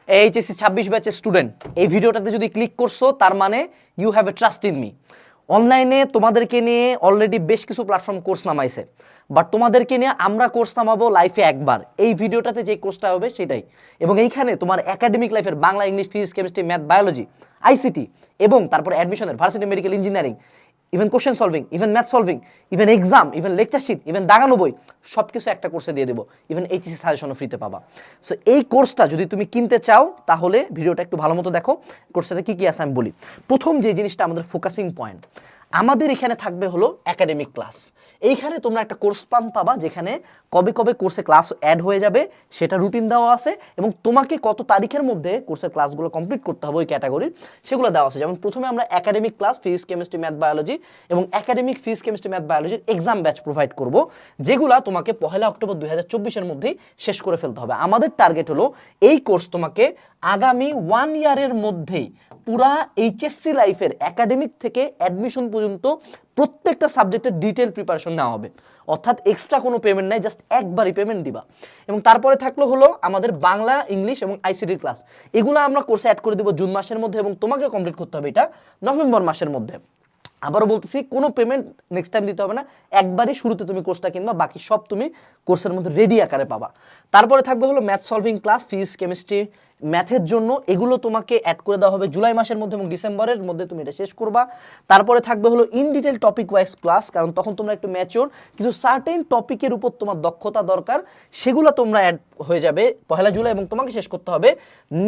HSC 26 ব্যাচের student, এই ভিডিওটাতে যদি ক্লিক করছো তার মানে you have a trust in me. অনলাইনে তোমাদেরকে নিয়ে অলরেডি বেশ কিছু প্ল্যাটফর্ম কোর্স নামাইছে, বাট তোমাদেরকে নিয়ে আমরা কোর্স নামাবো লাইফে একবার। এই ভিডিওটাতে যে কোর্সটা হবে সেটাই, এবং এইখানে তোমার একাডেমিক লাইফের Bangla, English, physics, chemistry, math, biology, ICT এবং তারপরে অ্যাডমিশনের varsity, medical, engineering, even question solving, even math solving, even exam, even lecture sheet, even দাগানো বই, সব কিছু একটা কোর্সে দিয়ে দেবো। ইভেন এইচএসসি সাজেশনও ফ্রিতে পাবা। সো এই কোর্সটা যদি তুমি কিনতে চাও তাহলে ভিডিওটা একটু ভালো মতো দেখো। কোর্সটাতে কী কী আছে আমি বলি। প্রথম যে জিনিসটা আমাদের ফোকাসিং পয়েন্ট, আমাদের এখানে থাকবে হলো একাডেমিক ক্লাস। এইখানে তোমরা একটা কোর্স প্ল্যান পাবা যেখানে কবে কবে কোর্সে ক্লাস অ্যাড হয়ে যাবে সেটা রুটিন দেওয়া আছে, এবং তোমাকে কত তারিখের মধ্যে কোর্সের ক্লাসগুলো কমপ্লিট করতে হবে ওই ক্যাটাগরির, সেগুলো দেওয়া আছে। যেমন প্রথমে আমরা academic class physics, chemistry, math, biology এবং একাডেমিক ফিজিক্স, কেমিস্ট্রি, ম্যাথ, বায়োলজির এক্সাম ব্যাচ প্রোভাইড করব, যেগুলা তোমাকে 1 অক্টোবর 2024-এর মধ্যেই শেষ করে ফেলতে হবে। আমাদের টার্গেট হলো এই কোর্স তোমাকে আগামী 1 ইয়ারের মধ্যেই পুরা এইচএসসি লাইফের একাডেমিক থেকে অ্যাডমিশন পর্যন্ত প্রত্যেকটা সাবজেক্টের ডিটেল প্রিপারেশন নেওয়া হবে। অর্থাৎ এক্সট্রা কোনো পেমেন্ট নাই, জাস্ট একবারই পেমেন্ট দিবা। এবং তারপরে থাকলো হলো আমাদের বাংলা, ইংলিশ এবং আইসিটির ক্লাস। এগুলো আমরা কোর্সে অ্যাড করে দেবো জুন মাসের মধ্যে, এবং তোমাকে কমপ্লিট করতে হবে এটা নভেম্বর মাসের মধ্যে। আবারও বলতেছি, কোনো পেমেন্ট নেক্সট টাইম দিতে হবে না, একবারই শুরুতে তুমি কোর্সটা কিনবা, বাকি সব তুমি কোর্সের মধ্যে রেডি আকারে পাবা। তারপরে থাকবে হলো math solving class, physics, chemistry, ম্যাথের জন্য এগুলো তোমাকে অ্যাড করে দেওয়া হবে জুলাই মাসের মধ্যে এবং ডিসেম্বরের মধ্যে তুমি এটা শেষ করবা। তারপরে থাকবে হলো in detail topic wise class, কারণ তখন তোমরা একটু ম্যাচিওর, কিছু সার্টেন টপিকের উপর তোমার দক্ষতা দরকার, সেগুলো তোমরা অ্যাড হয়ে যাবে 1 জুলাই এবং তোমাকে শেষ করতে হবে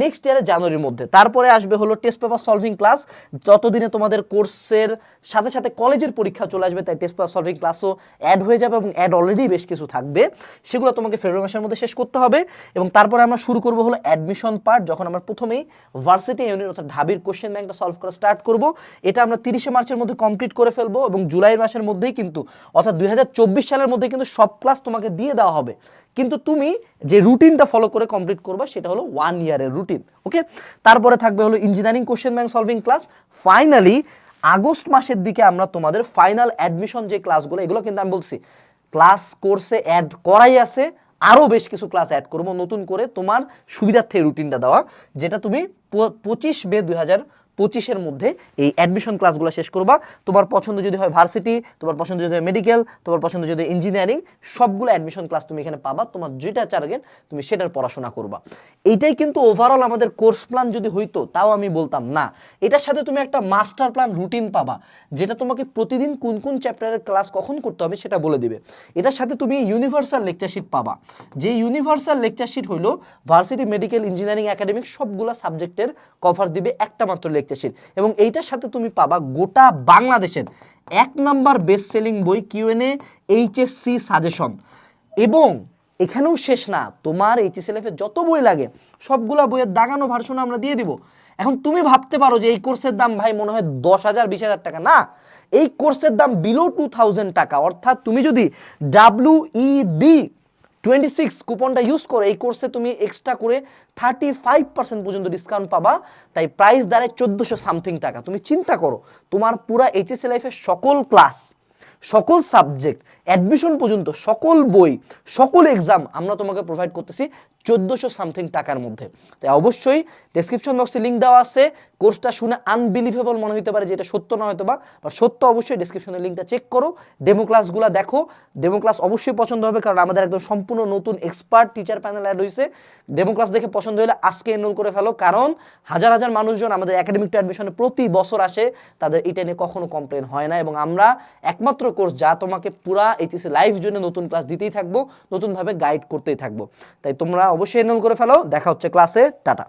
নেক্সট ইয়ারের জানুয়ারির মধ্যে। তারপরে আসবে হলো টেস্ট পেপার সলভিং ক্লাস, ততদিনে তোমাদের কোর্সের সাথে সাথে কলেজের পরীক্ষা চলে আসবে, তাই টেস্ট পেপার সলভিং ক্লাসও অ্যাড হয়ে যাবে, এবং অ্যাড অলরেডি বেশ কিছু থাকবে, সেগুলো তোমাকে ফেব্রুয়ারি মাসের মধ্যে শেষ করতে হবে। এবং তারপরে আমরা শুরু করবো হলো অ্যাডমিশন পার্ট, যখন আমরা প্রথমেই ভার্সিটি ইউনিট অর্থাৎ ঢাবির কোশ্চেন ব্যাংকটা সলভ করা স্টার্ট করব। এটা আমরা 30 মার্চের মধ্যে কমপ্লিট করে ফেলবো, এবং জুলাই মাসের মধ্যেই কিন্তু অর্থাৎ 2024 সালের মধ্যে কিন্তু সব ক্লাস তোমাকে দিয়ে দেওয়া হবে। কিন্তু তুমি যে রুটিনটা ফলো করে কমপ্লিট করবে সেটা হলো 1 ইয়ারের রুটিন। ওকে, তারপরে থাকবে হলো engineering question bank solving class. Finally August মাসের দিকে আমরা তোমাদের ফাইনাল অ্যাডমিশন যে ক্লাসগুলো, এগুলো কিন্তু আমি বলছি ক্লাস কোর্সে অ্যাড করাই আছে, আরও বেশ কিছু ক্লাস অ্যাড করবো নতুন করে তোমার সুবিধার্থে রুটিনটা দেওয়া, যেটা তুমি 25 মে 2025-এর মধ্যে এই অ্যাডমিশন ক্লাসগুলো শেষ করবা। তোমার পছন্দ যদি হয় ভার্সিটি, তোমার পছন্দ যদি হয় মেডিকেল, তোমার পছন্দ যদি ইঞ্জিনিয়ারিং, সবগুলো অ্যাডমিশন ক্লাস তুমি এখানে পাবা। তোমার যেটা টার্গেট তুমি সেটার পড়াশোনা করবা। এইটাই কিন্তু ওভারঅল আমাদের কোর্স প্ল্যান যদি হইতো তাও আমি বলতাম না। এটার সাথে তুমি একটা মাস্টার প্ল্যান রুটিন পাবা, যেটা তোমাকে প্রতিদিন কোন কোন চ্যাপ্টারের ক্লাস কখন করতে হবে সেটা বলে দিবে। এটার সাথে তুমি ইউনিভার্সাল লেকচার শিট পাবা, যে ইউনিভার্সাল লেকচার শিট হইলো ভার্সিটি, মেডিকেল, ইঞ্জিনিয়ারিং, একাডেমিক সবগুলো সাবজেক্টের কভার দিবে একটা মাত্র লেকচার শিট। এবং এইটার সাথে তুমি পাবা গোটা বাংলাদেশের 1 নাম্বার বেস্ট সেলিং বই কিউএনএ এইচএসসি সাজেশন। এবং এখানেও শেষ না, তোমার এইচএসসি লাইফে যত বই লাগে সবগুলা বইয়ের দাগানো ভার্সন আমরা দিয়ে দিব। এখন তুমি ভাবতে পারো যে এই কোর্সের দাম ভাই মনে হয় 10,000 20,000 টাকা। না, এই কোর্সের দাম বিলো 2,000 টাকা। অর্থাৎ তুমি যদি WEB26 কুপনটা ইউজ করো, এই কোর্সে তুমি এক্সট্রা করে 35% পর্যন্ত ডিসকাউন্ট পাবা। তাই প্রাইস দাঁড়ায় 1400 সামথিং টাকা। তুমি চিন্তা করো, তোমার পুরা এইচএসসি লাইফের সকল ক্লাস, সকল সাবজেক্ট, অ্যাডমিশন পর্যন্ত সকল বই, সকল এক্সাম আমরা তোমাকে প্রোভাইড করতেছি 1400 সামথিং টাকার মধ্যে। তাই অবশ্যই ডেসক্রিপশন বক্সে লিঙ্ক দেওয়া আছে। কোর্সটা শুনে আনবিলিভেবল মনে হতে পারে যে এটা সত্য না হয়তো বা, সত্য অবশ্যই ডেসক্রিপশনের লিঙ্কটা চেক করো, ডেমো ক্লাসগুলো দেখো। ডেমো ক্লাস অবশ্যই পছন্দ হবে, কারণ আমাদের একদম সম্পূর্ণ নতুন এক্সপার্ট টিচার প্যানেল অ্যাড হয়েছে। ডেমো ক্লাস দেখে পছন্দ হলে আজকে এনরোল করে ফেলো, কারণ হাজার হাজার মানুষজন আমাদের একাডেমিক টু অ্যাডমিশনে প্রতি বছর আসে, তাদের এটা নিয়ে কখনো কমপ্লেন হয় না। এবং আমরা একমাত্র কোর্স যা তোমাকে পুরা এইচএসসি লাইফ জন্য নতুন ক্লাস দিতেই থাকবো, নতুনভাবে গাইড করতেই থাকবো। তাই তোমরা অবশ্যই এনরোল করে ফেলো। দেখা হচ্ছে ক্লাসে, টাটা।